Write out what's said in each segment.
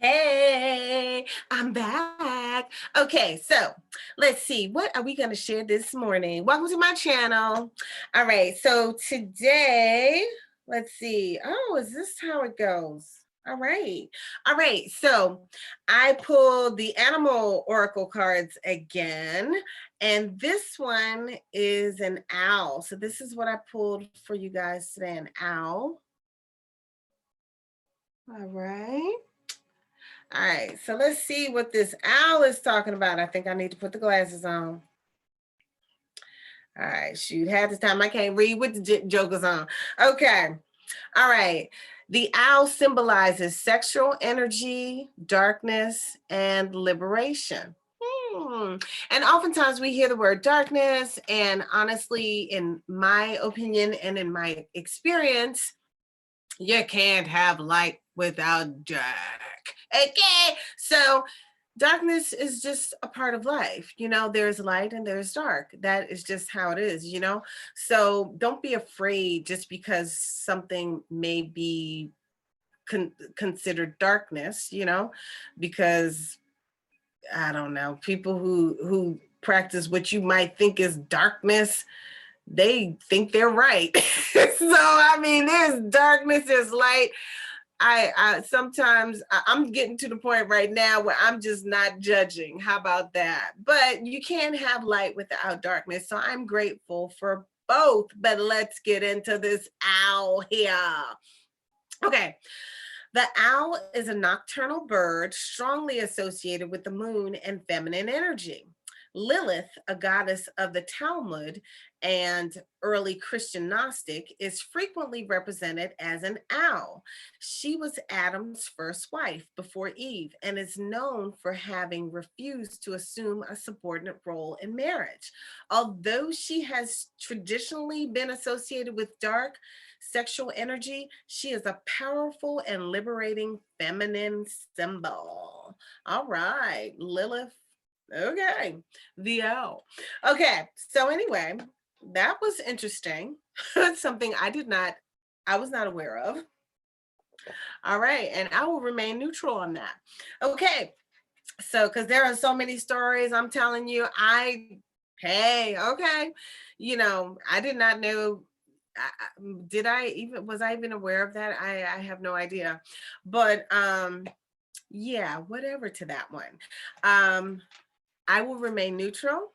Hey, I'm back. Okay, so let's see. What are we going to share this morning? Welcome to my channel. All right, so today, let's see. Oh, is this how it goes? All right. All right. So I pulled the animal oracle cards again, and this one is an owl. So this is what I pulled for you guys today, an owl. All right. All right, so let's see what this owl is talking about. I think I need to put the glasses on. All right, shoot, half the time I can't read with the jokers on. Okay, all right. The owl symbolizes sexual energy, darkness, and liberation. And oftentimes we hear the word darkness, and honestly, in my opinion and in my experience, you can't have light without dark. Okay, so darkness is just a part of life. There's light and there's dark. That is just how it is. So don't be afraid just because something may be considered darkness, because I don't know, people who practice what you might think is darkness, they think they're right. So I mean, there's darkness, there's light. I sometimes I'm getting to the point right now where I'm just not judging. How about that? But you can't have light without darkness. So I'm grateful for both. But let's get into this owl here. Okay. The owl is a nocturnal bird strongly associated with the moon and feminine energy. Lilith, a goddess of the Talmud and early Christian Gnostic, is frequently represented as an owl. She was Adam's first wife before Eve and is known for having refused to assume a subordinate role in marriage. Although she has traditionally been associated with dark, sexual energy, she is a powerful and liberating feminine symbol. All right, Lilith. Okay, the owl. Okay, so anyway, that was interesting. Something I was not aware of. All right, and I will remain neutral on that. Okay, so because there are so many stories, I'm telling you, hey, okay, I did not know. Was I even aware of that? I have no idea, but yeah, whatever to that one. I will remain neutral.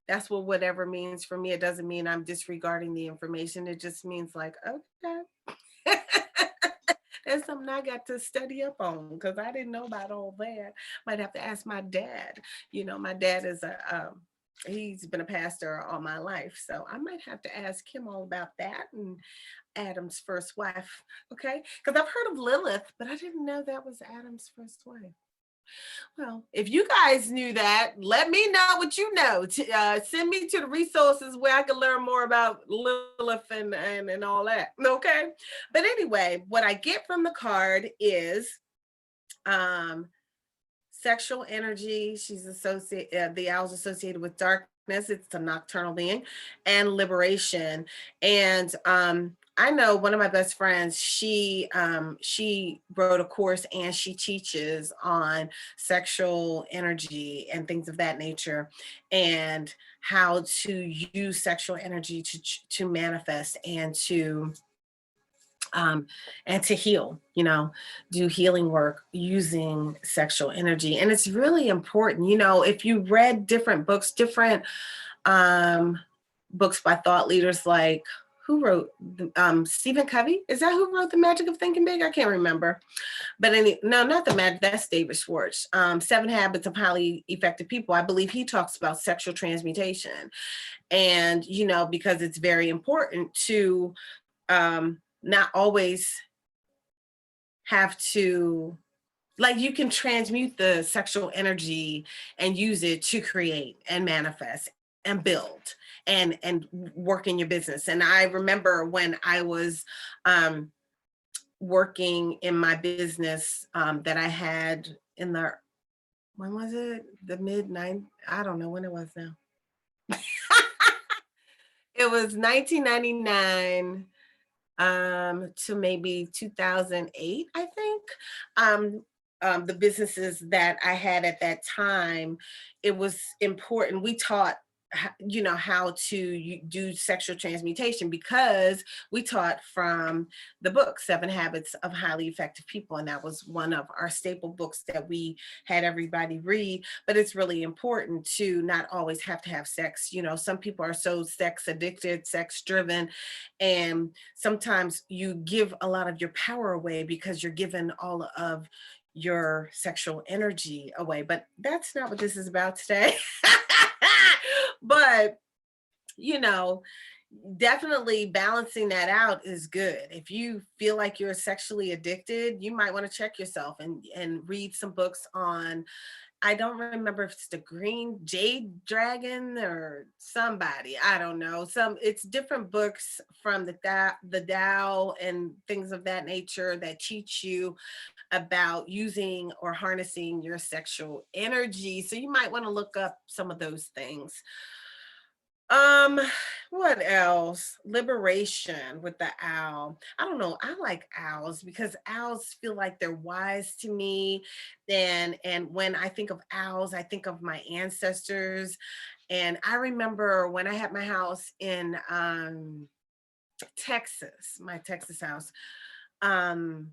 That's what whatever means for me. It doesn't mean I'm disregarding the information. It just means like, okay. That's something I got to study up on because I didn't know about all that. Might have to ask my dad. My dad is he's been a pastor all my life. So I might have to ask him all about that and Adam's first wife. Okay. Because I've heard of Lilith, but I didn't know that was Adam's first wife. Well, if you guys knew that, let me know what you know. Send me to the resources where I can learn more about Lilith and all that. Okay. But anyway, what I get from the card is sexual energy. She's associated, the owl's associated with darkness. It's a nocturnal being, and liberation. And I know one of my best friends, she wrote a course and she teaches on sexual energy and things of that nature, and how to use sexual energy to manifest and to heal, do healing work using sexual energy. And it's really important, if you read different books by thought leaders like who wrote Stephen Covey? Is that who wrote The Magic of Thinking Big? I can't remember. But no, not The Magic. That's David Schwartz. 7 Habits of Highly Effective People. I believe he talks about sexual transmutation. And, because it's very important to not always have to, like, you can transmute the sexual energy and use it to create and manifest and build and work in your business. And I remember when I was working in my business that I had in when was it? The mid-90s? I don't know when it was now. It was 1999 to maybe 2008, I think. the businesses that I had at that time, it was important. We taught, how to do sexual transmutation, because we taught from the book 7 Habits of Highly Effective People, and that was one of our staple books that we had everybody read. But it's really important to not always have to have sex. Some people are so sex addicted, sex driven, and sometimes you give a lot of your power away because you're giving all of your sexual energy away. But that's not what this is about today. But, you know, definitely balancing that out is good. If you feel like you're sexually addicted, you might want to check yourself and read some books on, I don't remember if it's the Green Jade Dragon or somebody, I don't know. It's different books from the Tao and things of that nature that teach you about using or harnessing your sexual energy. So you might want to look up some of those things. Um, what else? Liberation with the owl. I don't know. I like owls because owls feel like they're wise to me. And when I think of owls, I think of my ancestors. And I remember when I had my house in Texas, my Texas house. Um,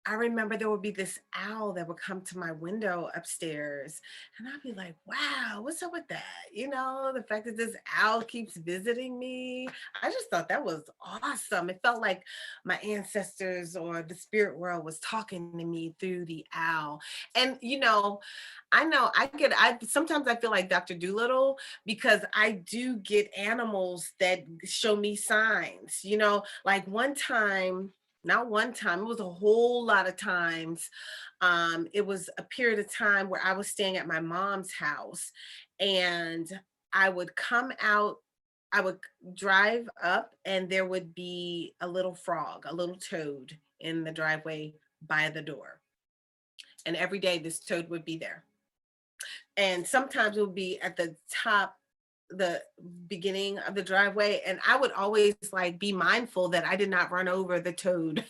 I remember there would be this owl that would come to my window upstairs, and I'd be like, wow, what's up with that? The fact that this owl keeps visiting me. I just thought that was awesome. It felt like my ancestors or the spirit world was talking to me through the owl. And, I know I sometimes I feel like Dr. Doolittle because I do get animals that show me signs, like one time, not one time, it was a whole lot of times. It was a period of time where I was staying at my mom's house, and I would come out, I would drive up, and there would be a little frog, a little toad in the driveway by the door. And every day this toad would be there. And sometimes it would be at the beginning of the driveway, and I would always like be mindful that I did not run over the toad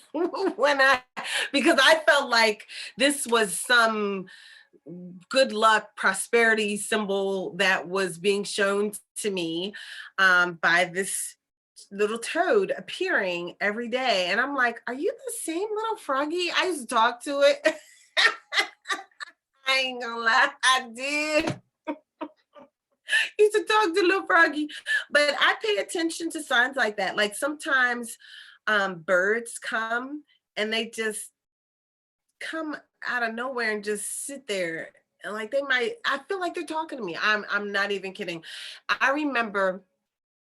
because I felt like this was some good luck prosperity symbol that was being shown to me by this little toad appearing every day. And I'm like, are you the same little froggy? I used to talk to it. I ain't gonna lie, I did. Used to talk to little froggy. But I pay attention to signs like that. Like sometimes birds come and they just come out of nowhere and just sit there. And like I feel like they're talking to me. I'm not even kidding. I remember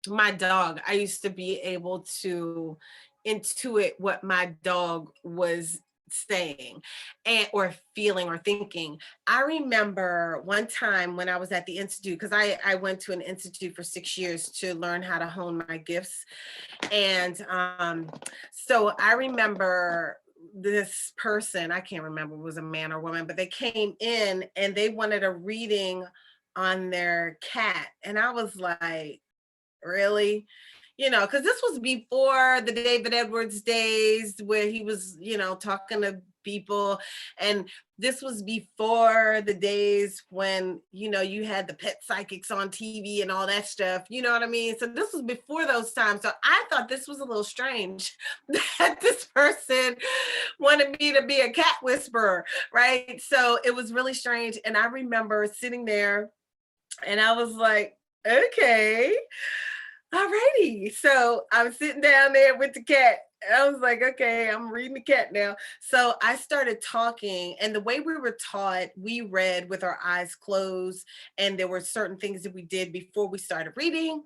my dog, I used to be able to intuit what my dog was saying or feeling or thinking. I remember one time when I was at the institute, because I went to an institute for 6 years to learn how to hone my gifts. And so I remember this person, I can't remember if it was a man or woman, but they came in and they wanted a reading on their cat. And I was like, really? Because this was before the David Edwards days where he was, talking to people. And this was before the days when, you had the pet psychics on TV and all that stuff. You know what I mean? So this was before those times. So I thought this was a little strange that this person wanted me to be a cat whisperer, right? So it was really strange. And I remember sitting there and I was like, okay. Alrighty. So I'm sitting down there with the cat. I was like, okay, I'm reading the cat now. So I started talking, and the way we were taught, we read with our eyes closed, and there were certain things that we did before we started reading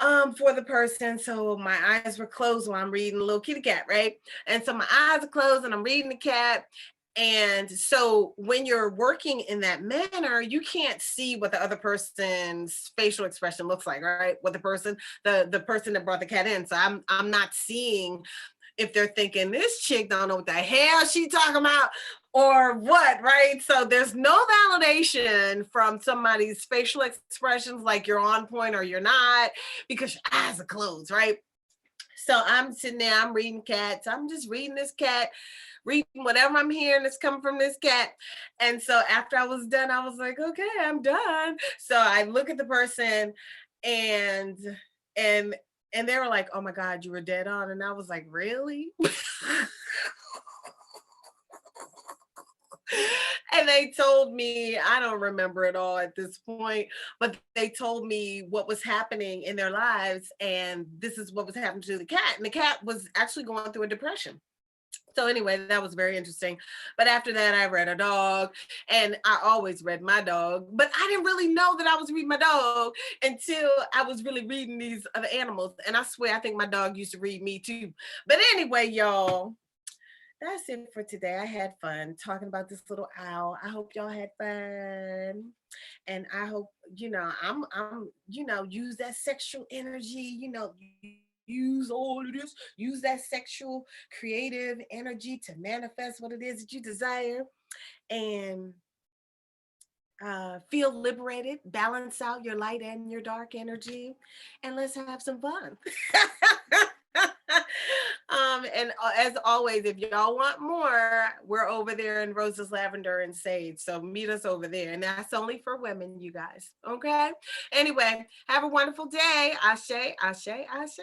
for the person. So my eyes were closed while I'm reading the little kitty cat, right? And so my eyes are closed and I'm reading the cat. And so when you're working in that manner, you can't see what the other person's facial expression looks like, right? What the person that brought the cat in. So I'm not seeing if they're thinking this chick don't know what the hell she talking about or what, right? So there's no validation from somebody's facial expressions, like you're on point or you're not, because your eyes are closed, right? So I'm sitting there, I'm reading cats. I'm just reading this cat, reading whatever I'm hearing that's coming from this cat. And so after I was done, I was like, okay, I'm done. So I look at the person and and and they were like, oh my God, you were dead on. And I was like, really? And they told me, I don't remember it all at this point, but they told me what was happening in their lives. And this is what was happening to the cat. And the cat was actually going through a depression. So anyway, that was very interesting. But after that, I read a dog, and I always read my dog, but I didn't really know that I was reading my dog until I was really reading these other animals. And I swear, I think my dog used to read me too. But anyway, y'all, that's it for today. I had fun talking about this little owl. I hope y'all had fun. And I hope, use that sexual energy, use all of this, use that sexual creative energy to manifest what it is that you desire and feel liberated, balance out your light and your dark energy, and let's have some fun. And as always, if y'all want more, we're over there in Roses, Lavender, and Sage. So meet us over there. And that's only for women, you guys. Okay. Anyway, have a wonderful day. Ashe, ashe, ashe.